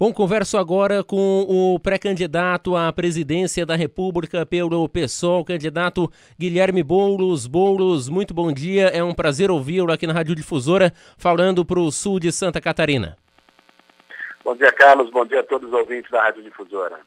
Bom, converso agora com o pré-candidato à presidência da República pelo PSOL, candidato Guilherme Boulos. Boulos, muito bom dia, é um prazer ouvi-lo aqui na Rádio Difusora, falando para o sul de Santa Catarina. Bom dia, Carlos, bom dia a todos os ouvintes da Rádio Difusora.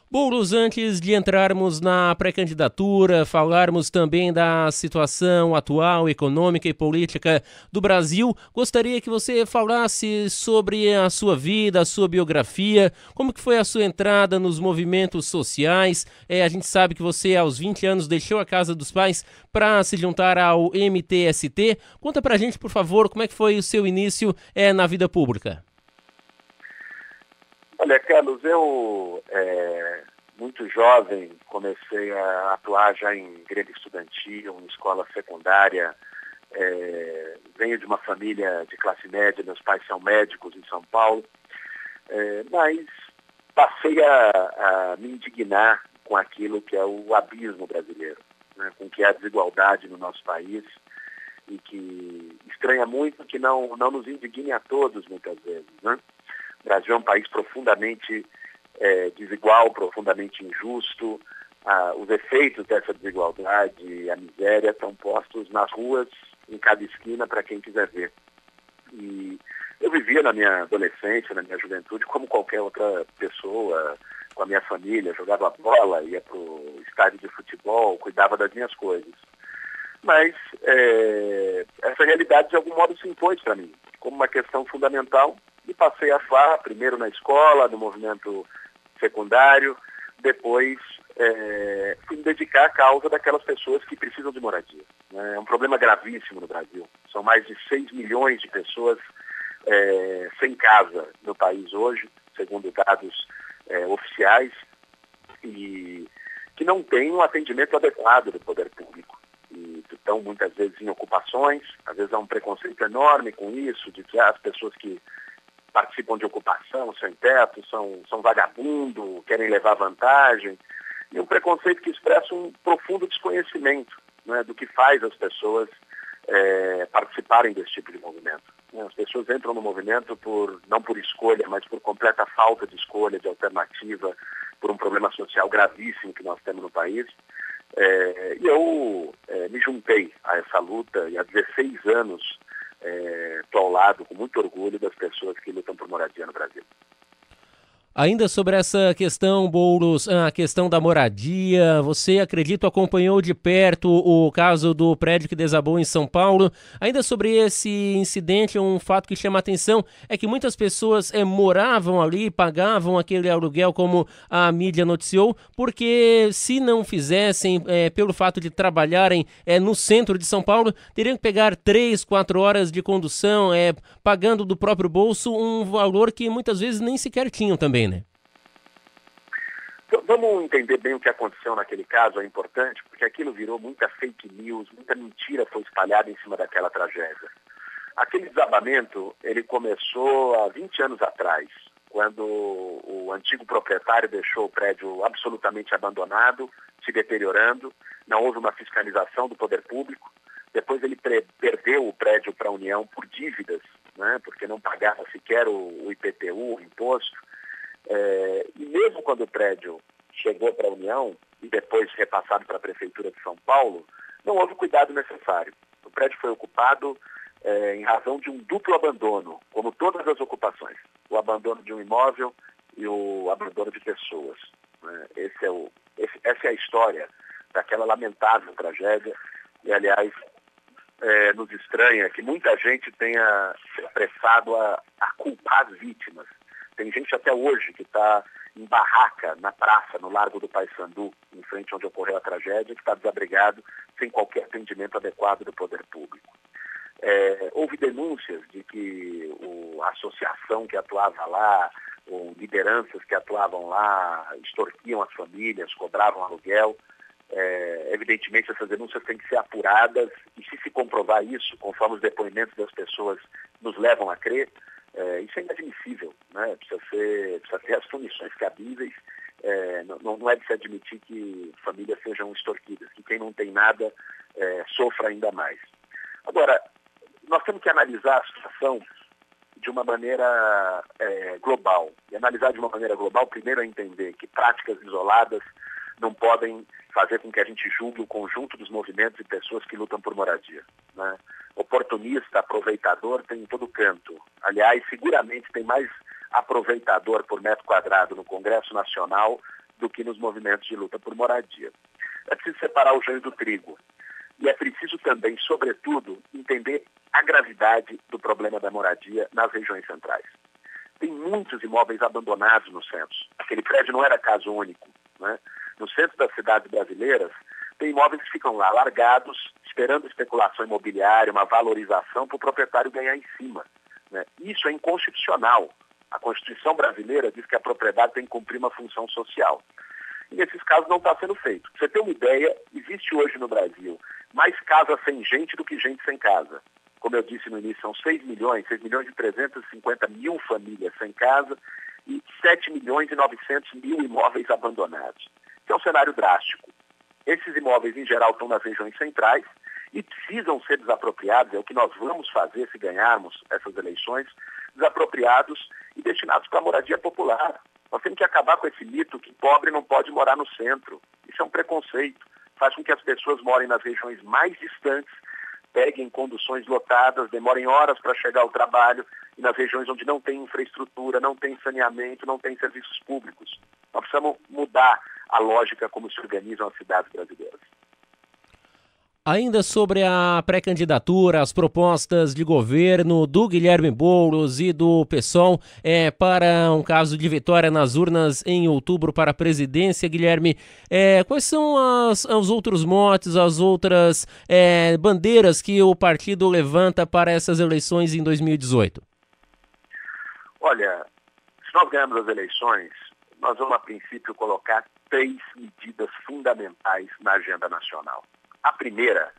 Boulos, antes de entrarmos na pré-candidatura, falarmos também da situação atual, econômica e política do Brasil, gostaria que você falasse sobre a sua vida, a sua biografia, como que foi a sua entrada nos movimentos sociais. A gente sabe que você, aos 20 anos, deixou a casa dos pais para se juntar ao MTST. Conta pra gente, por favor, como é que foi o seu início na vida pública. Olha, Carlos, eu, muito jovem, comecei a atuar já em grêmio estudantil, em escola secundária. Venho de uma família de classe média, meus pais são médicos em São Paulo, mas passei a me indignar com aquilo que é o abismo brasileiro, né, com que é a desigualdade no nosso país, e que estranha muito que não nos indigne a todos muitas vezes, né? O Brasil é um país profundamente desigual, profundamente injusto. Os efeitos dessa desigualdade e a miséria estão postos nas ruas, em cada esquina, para quem quiser ver. E eu vivia na minha adolescência, na minha juventude, como qualquer outra pessoa, com a minha família, jogava bola, ia para o estádio de futebol, cuidava das minhas coisas. Mas essa realidade, de algum modo, se impôs para mim como uma questão fundamental, e passei a atuar primeiro na escola, no movimento secundário, depois fui me dedicar à causa daquelas pessoas que precisam de moradia, né? É um problema gravíssimo no Brasil. São mais de 6 milhões de pessoas sem casa no país hoje, segundo dados oficiais, e que não têm um atendimento adequado do poder público. E estão muitas vezes em ocupações, às vezes há um preconceito enorme com isso, de que as pessoas que participam de ocupação, sem teto, são vagabundo, querem levar vantagem, e um preconceito que expressa um profundo desconhecimento, né, do que faz as pessoas participarem desse tipo de movimento. As pessoas entram no movimento não por escolha, mas por completa falta de escolha, de alternativa, por um problema social gravíssimo que nós temos no país. E eu me juntei a essa luta, e há 16 anos estou ao lado, com muito orgulho, das pessoas que lutam por moradia no Brasil. Ainda sobre essa questão, Boulos, a questão da moradia, você, acredito, acompanhou de perto o caso do prédio que desabou em São Paulo. Ainda sobre esse incidente, um fato que chama a atenção é que muitas pessoas moravam ali, pagavam aquele aluguel, como a mídia noticiou, porque se não fizessem, pelo fato de trabalharem no centro de São Paulo, teriam que pegar 3, 4 horas de condução, pagando do próprio bolso um valor que muitas vezes nem sequer tinham também, né? Vamos entender bem o que aconteceu naquele caso, é importante, porque aquilo virou muita fake news, muita mentira foi espalhada em cima daquela tragédia. Aquele desabamento, ele começou há 20 anos atrás, quando o antigo proprietário deixou o prédio absolutamente abandonado, se deteriorando, não houve uma fiscalização do poder público. Depois ele perdeu o prédio para a União por dívidas, né, porque não pagava sequer o IPTU, o imposto. E mesmo quando o prédio chegou para a União e depois repassado para a Prefeitura de São Paulo, não houve o cuidado necessário. O prédio foi ocupado em razão de um duplo abandono, como todas as ocupações. O abandono de um imóvel e o abandono de pessoas, né? Essa é a história daquela lamentável tragédia. E, aliás, nos estranha que muita gente tenha se apressado a culpar as vítimas. Tem gente até hoje que está em barraca na praça, no Largo do Paissandu, em frente onde ocorreu a tragédia, que está desabrigado, sem qualquer atendimento adequado do poder público. Houve denúncias de que a associação que atuava lá, ou lideranças que atuavam lá, extorquiam as famílias, cobravam aluguel. Evidentemente, essas denúncias têm que ser apuradas, e se comprovar isso, conforme os depoimentos das pessoas nos levam a crer, isso é inadmissível, né? Precisa ter as punições cabíveis. Não é de se admitir que famílias sejam extorquidas, que quem não tem nada sofra ainda mais. Agora, nós temos que analisar a situação de uma maneira global. E analisar de uma maneira global, primeiro é entender que práticas isoladas não podem fazer com que a gente julgue o conjunto dos movimentos e pessoas que lutam por moradia, né? Oportunista, aproveitador, tem em todo canto. Aliás, seguramente tem mais aproveitador por metro quadrado no Congresso Nacional do que nos movimentos de luta por moradia. É preciso separar o joio do trigo. E é preciso também, sobretudo, entender a gravidade do problema da moradia nas regiões centrais. Tem muitos imóveis abandonados no centro. Aquele prédio não era caso único, né? No centro das cidades brasileiras, tem imóveis que ficam lá largados, esperando especulação imobiliária, uma valorização para o proprietário ganhar em cima, né? Isso é inconstitucional. A Constituição brasileira diz que a propriedade tem que cumprir uma função social. E nesses casos não está sendo feito. Pra você ter uma ideia, existe hoje no Brasil mais casas sem gente do que gente sem casa. Como eu disse no início, são 6 milhões e 350 mil famílias sem casa e 7 milhões e 900 mil imóveis abandonados. Isso é um cenário drástico. Esses imóveis, em geral, estão nas regiões centrais e precisam ser desapropriados, é o que nós vamos fazer se ganharmos essas eleições, desapropriados e destinados para a moradia popular. Nós temos que acabar com esse mito que pobre não pode morar no centro. Isso é um preconceito. Faz com que as pessoas morem nas regiões mais distantes, peguem conduções lotadas, demorem horas para chegar ao trabalho, e nas regiões onde não tem infraestrutura, não tem saneamento, não tem serviços públicos. Nós precisamos mudar a lógica como se organizam as cidades brasileiras. Ainda sobre a pré-candidatura, as propostas de governo do Guilherme Boulos e do PSOL para um caso de vitória nas urnas em outubro para a presidência, Guilherme, quais são os outros motes, as outras bandeiras que o partido levanta para essas eleições em 2018? Olha, se nós ganharmos as eleições, nós vamos a princípio colocar 3 medidas fundamentais na agenda nacional. A primeira,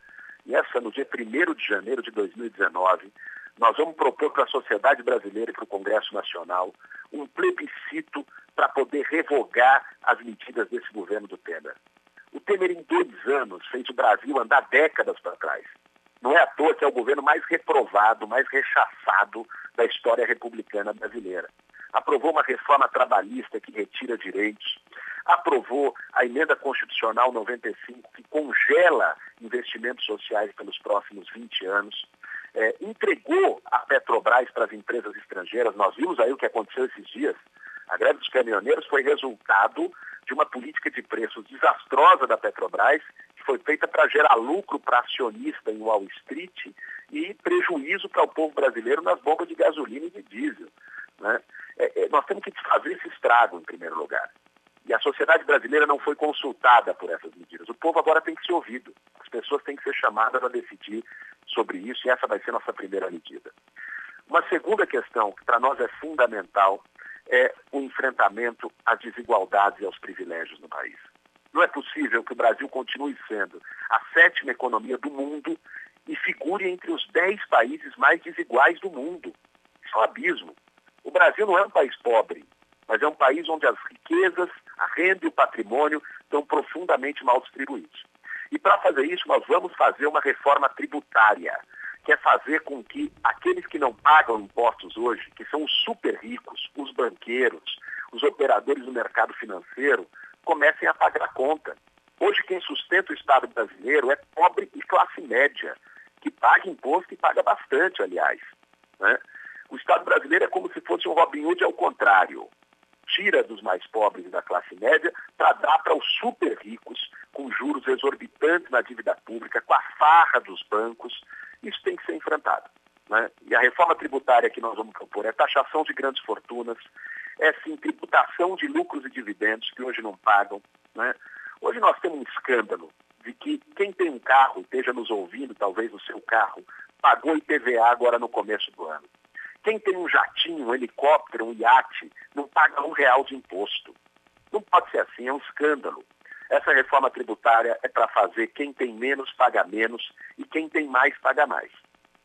no dia 1º de janeiro de 2019, nós vamos propor para a sociedade brasileira e para o Congresso Nacional um plebiscito para poder revogar as medidas desse governo do Temer. O Temer, em 2 anos, fez o Brasil andar décadas para trás. Não é à toa que é o governo mais reprovado, mais rechaçado da história republicana brasileira. Aprovou uma reforma trabalhista que retira direitos, aprovou a emenda constitucional 95, que congela investimentos sociais pelos próximos 20 anos, entregou a Petrobras para as empresas estrangeiras. Nós vimos aí o que aconteceu esses dias. A greve dos caminhoneiros foi resultado de uma política de preços desastrosa da Petrobras, que foi feita para gerar lucro para acionista em Wall Street e prejuízo para o povo brasileiro nas bombas de gasolina e de diesel, né? Nós temos que desfazer esse estrago, em primeiro lugar. E a sociedade brasileira não foi consultada por essas medidas. O povo agora tem que ser ouvido. As pessoas têm que ser chamadas a decidir sobre isso, e essa vai ser nossa primeira medida. Uma segunda questão, que para nós é fundamental, é o enfrentamento às desigualdades e aos privilégios no país. Não é possível que o Brasil continue sendo a 7ª economia do mundo e figure entre os 10 países mais desiguais do mundo. Isso é um abismo. O Brasil não é um país pobre, mas é um país onde as riquezas, a renda e o patrimônio estão profundamente mal distribuídos. E para fazer isso, nós vamos fazer uma reforma tributária, que é fazer com que aqueles que não pagam impostos hoje, que são os super ricos, os banqueiros, os operadores do mercado financeiro, comecem a pagar a conta. Hoje quem sustenta o Estado brasileiro é pobre e classe média, que paga imposto e paga bastante, aliás, né? O Estado brasileiro é como se fosse um Robin Hood ao contrário. Tira dos mais pobres e da classe média para dar para os super ricos, com juros exorbitantes na dívida pública, com a farra dos bancos. Isso tem que ser enfrentado, né? E a reforma tributária que nós vamos propor é taxação de grandes fortunas, é sim tributação de lucros e dividendos que hoje não pagam, né? Hoje nós temos um escândalo de que quem tem um carro, esteja nos ouvindo, talvez o seu carro, pagou IPVA agora no começo do ano. Quem tem um jatinho, um helicóptero, um iate, não paga R$1 de imposto. Não pode ser assim, é um escândalo. Essa reforma tributária é para fazer quem tem menos paga menos e quem tem mais paga mais.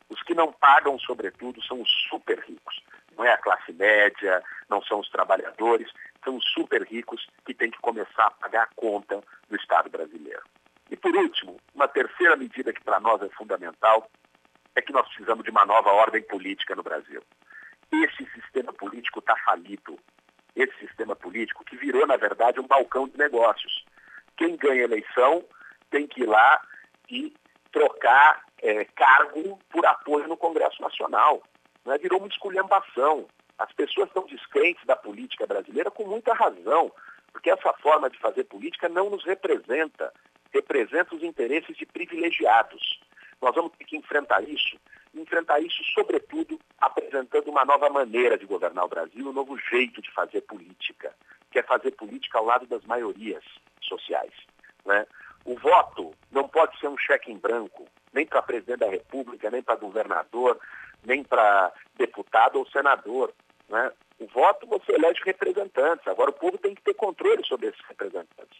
Os que não pagam, sobretudo, são os super ricos. Não é a classe média, não são os trabalhadores, são os super ricos que têm que começar a pagar a conta do Estado brasileiro. E por último, uma terceira medida que para nós é fundamental é que nós precisamos de uma nova ordem política no Brasil. esse sistema político está falido. Esse sistema político que virou, na verdade, um balcão de negócios. Quem ganha a eleição tem que ir lá e trocar cargo por apoio no Congresso Nacional. Né? Virou uma esculhambação. As pessoas estão descrentes da política brasileira com muita razão, porque essa forma de fazer política não nos representa, representa os interesses de privilegiados. Nós vamos ter que enfrentar isso sobretudo apresentando uma nova maneira de governar o Brasil, um novo jeito de fazer política, que é fazer política ao lado das maiorias sociais. Né? O voto não pode ser um cheque em branco, nem para presidente da República, nem para governador, nem para deputado ou senador. Né? O voto você elege representantes, agora o povo tem que ter controle sobre esses representantes.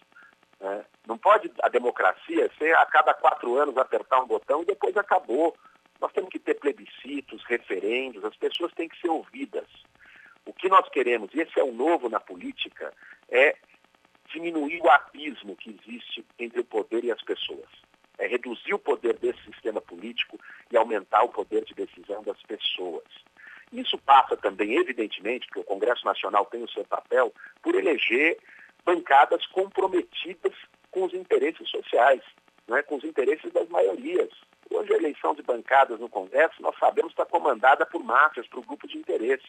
Né? Não pode a democracia ser a cada 4 anos apertar um botão e depois acabou. Nós temos que ter plebiscitos, referendos, as pessoas têm que ser ouvidas. O que nós queremos, e esse é o novo na política, é diminuir o abismo que existe entre o poder e as pessoas. É reduzir o poder desse sistema político e aumentar o poder de decisão das pessoas. Isso passa também, evidentemente, porque o Congresso Nacional tem o seu papel, por eleger bancadas comprometidas com os interesses sociais, né, com os interesses das maiorias. Hoje a eleição de bancadas no Congresso, nós sabemos, está comandada por máfias, por grupos de interesse.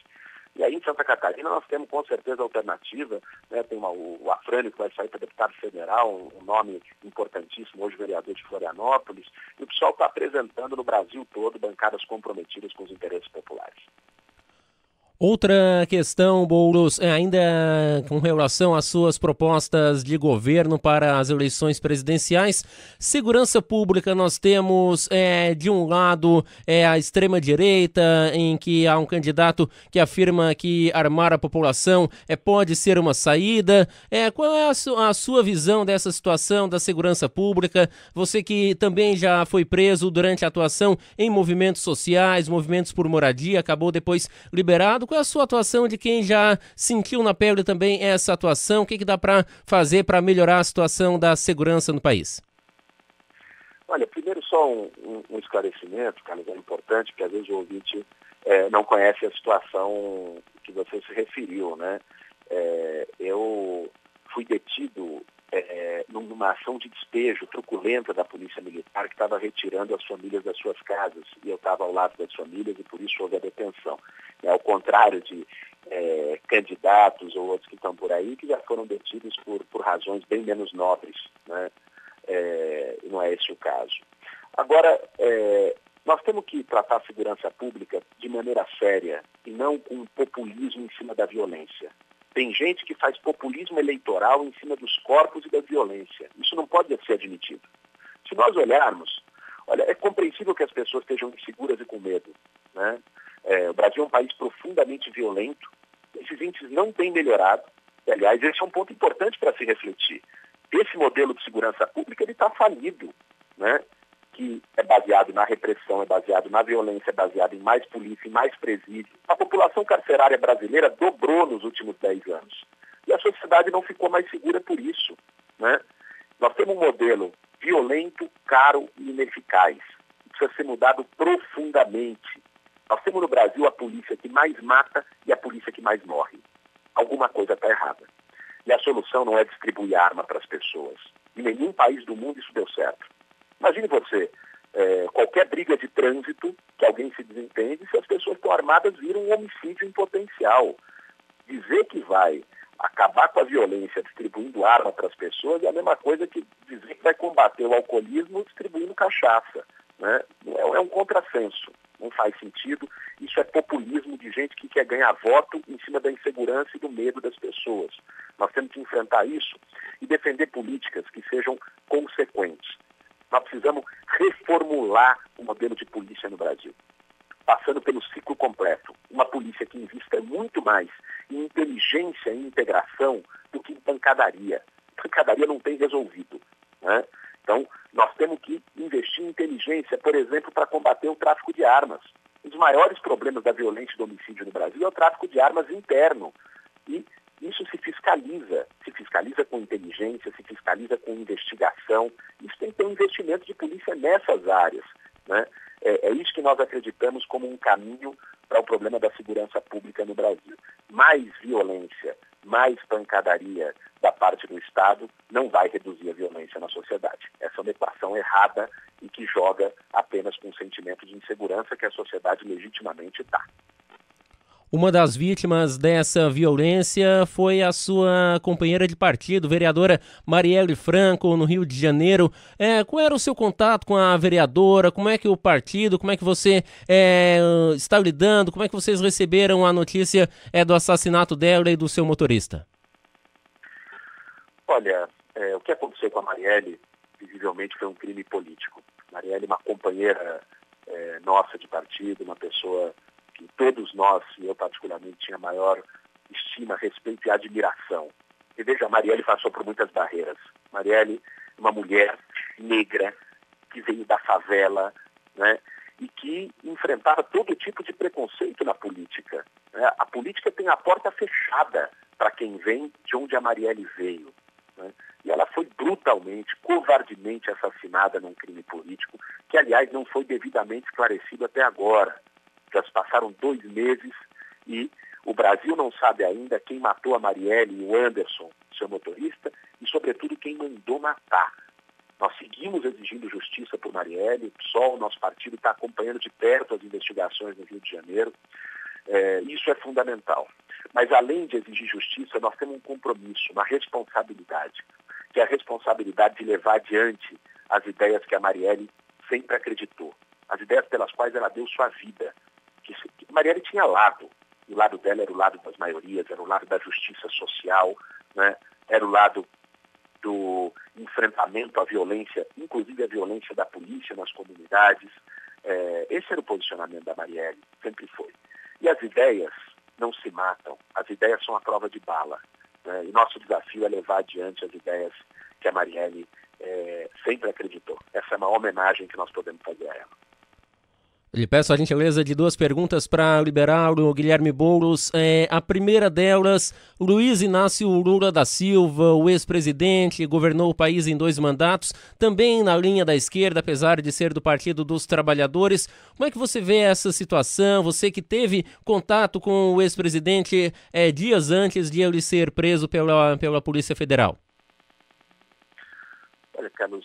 E aí em Santa Catarina nós temos com certeza alternativa, né? Tem o Afrânio que vai sair para deputado federal, um nome importantíssimo, hoje vereador de Florianópolis, e o pessoal está apresentando no Brasil todo bancadas comprometidas com os interesses populares. Outra questão, Boulos, ainda com relação às suas propostas de governo para as eleições presidenciais, segurança pública, nós temos de um lado a extrema-direita, em que há um candidato que afirma que armar a população pode ser uma saída. Qual é a sua visão dessa situação da segurança pública? Você que também já foi preso durante a atuação em movimentos sociais, movimentos por moradia, acabou depois liberado. Qual é a sua atuação de quem já sentiu na pele também essa atuação? O que dá para fazer para melhorar a situação da segurança no país? Olha, primeiro só um esclarecimento, Carlos, é importante, porque às vezes o ouvinte não conhece a situação que você se referiu, né? Eu fui detido numa ação de despejo truculenta da Polícia Militar que estava retirando as famílias das suas casas, e eu estava ao lado das famílias e por isso houve a detenção. Ao contrário de candidatos ou outros que estão por aí, que já foram detidos por razões bem menos nobres, né? Não é esse o caso. Agora, nós temos que tratar a segurança pública de maneira séria e não com populismo em cima da violência. Tem gente que faz populismo eleitoral em cima dos corpos e da violência. Isso não pode ser admitido. Se nós olharmos, olha, é compreensível que as pessoas estejam inseguras e com medo, né? O Brasil é um país profundamente violento. Esses índices não têm melhorado. E, aliás, esse é um ponto importante para se refletir. Esse modelo de segurança pública está falido, né? Que é baseado na repressão, é baseado na violência, é baseado em mais polícia, em mais presídio. A população carcerária brasileira dobrou nos últimos 10 anos. E a sociedade não ficou mais segura por isso, né? Nós temos um modelo violento, caro e ineficaz. Precisa ser mudado profundamente. Nós temos no Brasil a polícia que mais mata e a polícia que mais morre. Alguma coisa está errada. E a solução não é distribuir arma para as pessoas. Em nenhum país do mundo isso deu certo. Imagine você, qualquer briga de trânsito que alguém se desentende, se as pessoas estão armadas, vira um homicídio em potencial. Dizer que vai acabar com a violência distribuindo arma para as pessoas é a mesma coisa que dizer que vai combater o alcoolismo distribuindo cachaça, né? É um contrassenso, não faz sentido. Isso é populismo de gente que quer ganhar voto em cima da insegurança e do medo das pessoas. Nós temos que enfrentar isso e defender políticas que sejam consequentes. Nós precisamos reformular o modelo de polícia no Brasil, passando pelo ciclo completo. Uma polícia que invista muito mais em inteligência e integração do que em pancadaria. Pancadaria não tem resolvido, né? Então, nós temos que investir em inteligência, por exemplo, para combater o tráfico de armas. Um dos maiores problemas da violência e do homicídio no Brasil é o tráfico de armas interno. E isso se fiscaliza com inteligência, se fiscaliza com investigação. Isso tem que ter um investimento de polícia nessas áreas, né? É isso que nós acreditamos como um caminho para o problema da segurança pública no Brasil. Mais violência, mais pancadaria da parte do Estado não vai reduzir a violência na sociedade. Essa é uma equação errada e que joga apenas com um sentimento de insegurança que a sociedade legitimamente está. Uma das vítimas dessa violência foi a sua companheira de partido, vereadora Marielle Franco, no Rio de Janeiro. Qual era o seu contato com a vereadora? Como é que o partido, como é que você está lidando? Como é que vocês receberam a notícia do assassinato dela e do seu motorista? Olha, o que aconteceu com a Marielle, visivelmente, foi um crime político. Marielle é uma companheira nossa de partido, uma pessoa que todos nós, e eu particularmente, tinha maior estima, respeito e admiração. E veja, a Marielle passou por muitas barreiras. Marielle é uma mulher negra que veio da favela, né, e que enfrentava todo tipo de preconceito na política, né? A política tem a porta fechada para quem vem de onde a Marielle veio, né? E ela foi brutalmente, covardemente assassinada num crime político, que, aliás, não foi devidamente esclarecido até agora. Já se passaram 2 meses e o Brasil não sabe ainda quem matou a Marielle e o Anderson, seu motorista, e, sobretudo, quem mandou matar. Nós seguimos exigindo justiça por Marielle, o PSOL, nosso partido, está acompanhando de perto as investigações no Rio de Janeiro. Isso é fundamental. Mas, além de exigir justiça, nós temos um compromisso, uma responsabilidade, que é a responsabilidade de levar adiante as ideias que a Marielle sempre acreditou, as ideias pelas quais ela deu sua vida. Que Marielle tinha lado, e o lado dela era o lado das maiorias, era o lado da justiça social, né? Era o lado do enfrentamento à violência, inclusive a violência da polícia nas comunidades. Esse era o posicionamento da Marielle, sempre foi. E as ideias não se matam, as ideias são a prova de bala, né? E nosso desafio é levar adiante as ideias que a Marielle sempre acreditou. Essa é uma homenagem que nós podemos fazer a ela. Lhe peço a gentileza de 2 perguntas para liberar o Guilherme Boulos. A primeira delas, Luiz Inácio Lula da Silva, o ex-presidente, governou o país em 2 mandatos, também na linha da esquerda, apesar de ser do Partido dos Trabalhadores. Como é que você vê essa situação? Você que teve contato com o ex-presidente dias antes de ele ser preso pela Polícia Federal. Olha, Carlos,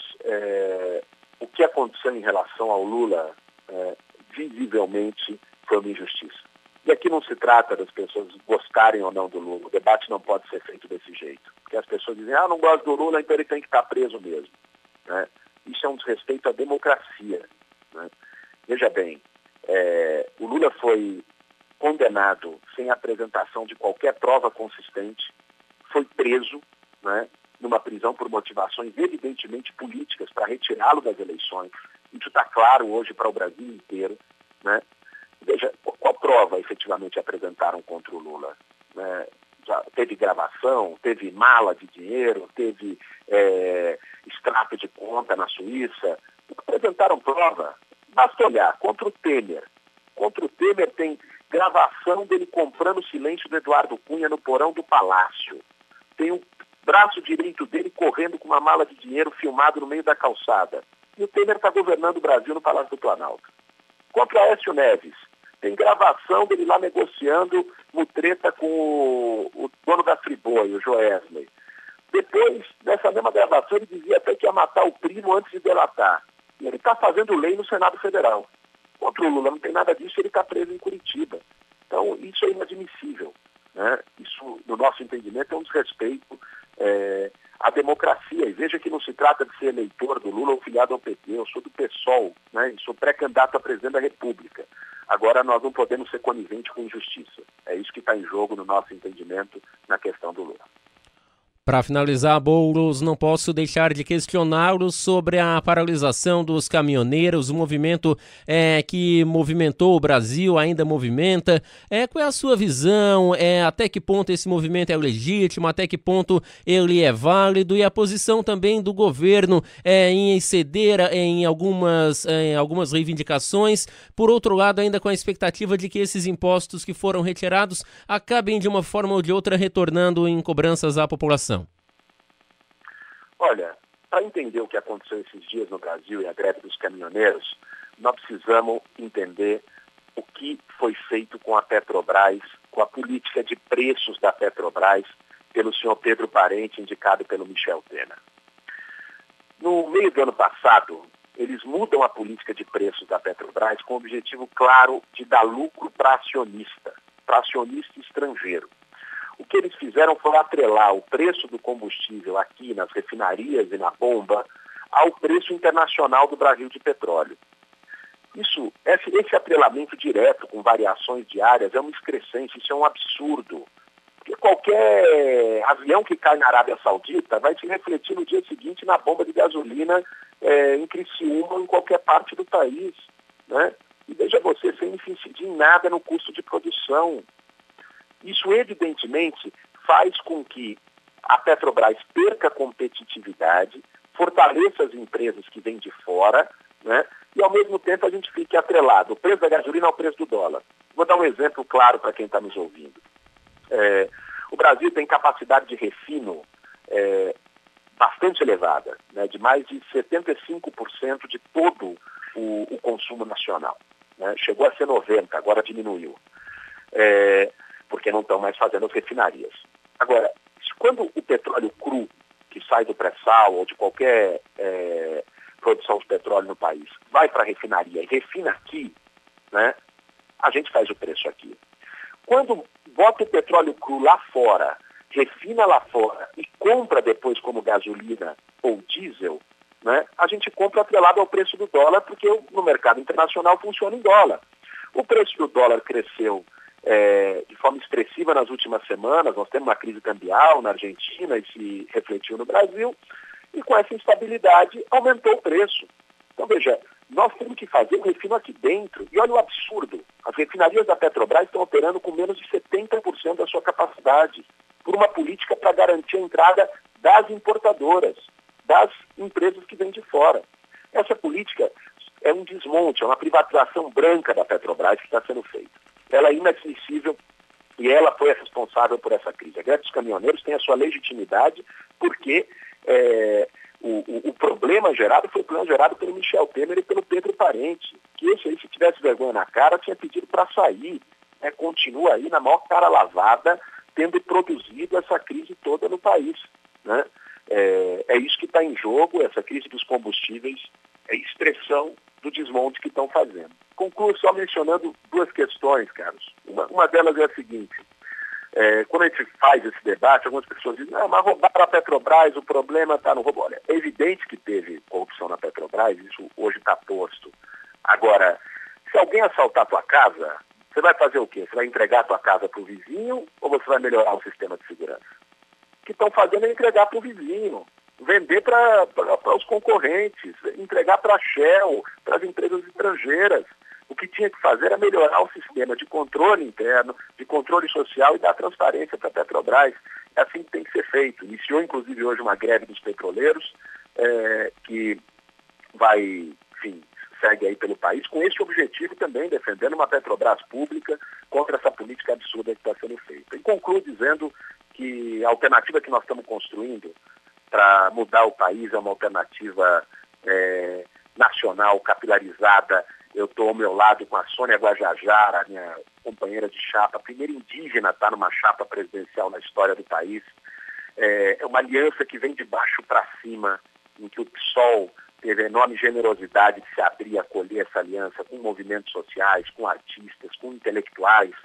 o que aconteceu em relação ao Lula visivelmente foi uma injustiça. E aqui não se trata das pessoas gostarem ou não do Lula. O debate não pode ser feito desse jeito. Porque as pessoas dizem, não gosto do Lula, então ele tem que estar preso mesmo, né? Isso é um desrespeito à democracia, né? Veja bem, o Lula foi condenado sem apresentação de qualquer prova consistente, foi preso, né, numa prisão por motivações evidentemente políticas para retirá-lo das eleições. Isso está claro hoje para o Brasil inteiro, né? Veja, qual prova efetivamente apresentaram contra o Lula? Já teve gravação, teve mala de dinheiro, teve extrato de conta na Suíça. Não apresentaram prova. Basta olhar, contra o Temer. Contra o Temer tem gravação dele comprando o silêncio do Eduardo Cunha no porão do Palácio. Tem o braço direito dele correndo com uma mala de dinheiro filmado no meio da calçada. E o Temer está governando o Brasil no Palácio do Planalto. Contra o Aécio Neves, tem gravação dele lá negociando mutreta com o dono da Friboi, o Joesley. Depois, nessa mesma gravação, ele dizia até que ia matar o primo antes de delatar. E ele está fazendo lei no Senado Federal. Contra o Lula não tem nada disso, ele está preso em Curitiba. Então, isso é inadmissível, né? Isso, no nosso entendimento, é um desrespeito a democracia. E veja que não se trata de ser eleitor do Lula ou filiado ao PT. Eu sou do PSOL, né? E sou pré-candidato a presidente da República. Agora, nós não podemos ser coniventes com injustiça. É isso que está em jogo, no nosso entendimento, na questão do Lula. Para finalizar, Boulos, não posso deixar de questioná-lo sobre a paralisação dos caminhoneiros, o movimento que movimentou o Brasil, ainda movimenta. Qual é a sua visão? Até que ponto esse movimento é legítimo? Até que ponto ele é válido? E a posição também do governo em ceder em algumas reivindicações. Por outro lado, ainda com a expectativa de que esses impostos que foram retirados acabem de uma forma ou de outra retornando em cobranças à população. Olha, para entender o que aconteceu esses dias no Brasil e a greve dos caminhoneiros, nós precisamos entender o que foi feito com a Petrobras, com a política de preços da Petrobras, pelo senhor Pedro Parente, indicado pelo Michel Temer. No meio do ano passado, eles mudam a política de preços da Petrobras com o objetivo claro de dar lucro para acionista estrangeiro. O que eles fizeram foi atrelar o preço do combustível aqui nas refinarias e na bomba ao preço internacional do barril de petróleo. Esse atrelamento direto com variações diárias é uma excrescência, isso é um absurdo. Porque qualquer avião que cai na Arábia Saudita vai se refletir no dia seguinte na bomba de gasolina em Criciúma, em qualquer parte do país, né? E veja você, sem incidir em nada no custo de produção. Isso, evidentemente, faz com que a Petrobras perca competitividade, fortaleça as empresas que vêm de fora, né? E, ao mesmo tempo, a gente fique atrelado o preço da gasolina ao preço do dólar. Vou dar um exemplo claro para quem está nos ouvindo. O Brasil tem capacidade de refino bastante elevada, né, de mais de 75% de todo o consumo nacional. Né? Chegou a ser 90%, agora diminuiu, porque não estão mais fazendo as refinarias. Agora, quando o petróleo cru, que sai do pré-sal ou de qualquer produção de petróleo no país, vai para a refinaria e refina aqui, né, a gente faz o preço aqui. Quando bota o petróleo cru lá fora, refina lá fora e compra depois como gasolina ou diesel, né, a gente compra atrelado ao preço do dólar, porque no mercado internacional funciona em dólar. O preço do dólar cresceu de forma expressiva nas últimas semanas, nós temos uma crise cambial na Argentina e se refletiu no Brasil, e com essa instabilidade aumentou o preço. Então veja, nós temos que fazer o refino aqui dentro. E olha o absurdo, as refinarias da Petrobras estão operando com menos de 70% da sua capacidade, por uma política para garantir a entrada das importadoras, das empresas que vêm de fora. Essa política é um desmonte, é uma privatização branca da Petrobras que está sendo feita. Ela é inadmissível e ela foi a responsável por essa crise. A greve dos caminhoneiros tem a sua legitimidade porque o problema gerado foi o problema gerado pelo Michel Temer e pelo Pedro Parente, que esse aí, se tivesse vergonha na cara, tinha pedido para sair. Continua aí na maior cara lavada, tendo produzido essa crise toda no país. Né? É isso que está em jogo, essa crise dos combustíveis é expressão do desmonte que estão fazendo. Concluo só mencionando duas questões, Carlos. Uma delas é a seguinte: quando a gente faz esse debate, algumas pessoas dizem, mas roubaram a Petrobras, o problema está no roubo. Olha, é evidente que teve corrupção na Petrobras, isso hoje está posto. Agora, se alguém assaltar a tua casa, você vai fazer o quê? Você vai entregar a tua casa para o vizinho ou você vai melhorar o sistema de segurança? O que estão fazendo é entregar para o vizinho, vender para os concorrentes, entregar para a Shell, para as empresas estrangeiras. O que tinha que fazer era melhorar o sistema de controle interno, de controle social e dar transparência para a Petrobras. É assim que tem que ser feito. Iniciou, inclusive, hoje uma greve dos petroleiros, que vai, enfim, segue aí pelo país, com esse objetivo também, defendendo uma Petrobras pública contra essa política absurda que está sendo feita. E concluo dizendo que a alternativa que nós estamos construindo para mudar o país é uma alternativa nacional, capilarizada. Eu estou ao meu lado com a Sônia Guajajara, minha companheira de chapa, a primeira indígena a estar numa chapa presidencial na história do país. É uma aliança que vem de baixo para cima, em que o PSOL teve a enorme generosidade de se abrir e acolher essa aliança com movimentos sociais, com artistas, com intelectuais.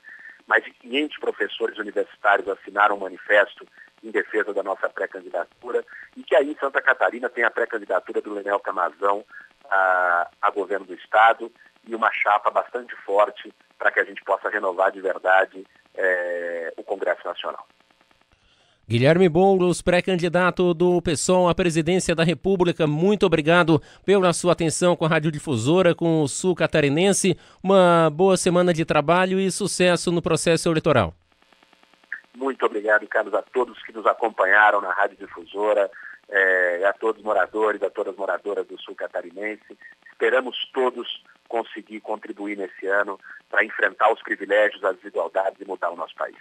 Mais de 500 professores universitários assinaram um manifesto em defesa da nossa pré-candidatura, e que aí em Santa Catarina tem a pré-candidatura do Leonel Camazão a governo do Estado e uma chapa bastante forte para que a gente possa renovar de verdade o Congresso Nacional. Guilherme Boulos, pré-candidato do PSOL à presidência da República, muito obrigado pela sua atenção com a Radiodifusora, com o Sul Catarinense. Uma boa semana de trabalho e sucesso no processo eleitoral. Muito obrigado, Carlos, a todos que nos acompanharam na Radiodifusora, a todos os moradores, a todas as moradoras do Sul Catarinense. Esperamos todos conseguir contribuir nesse ano para enfrentar os privilégios, as desigualdades e mudar o nosso país.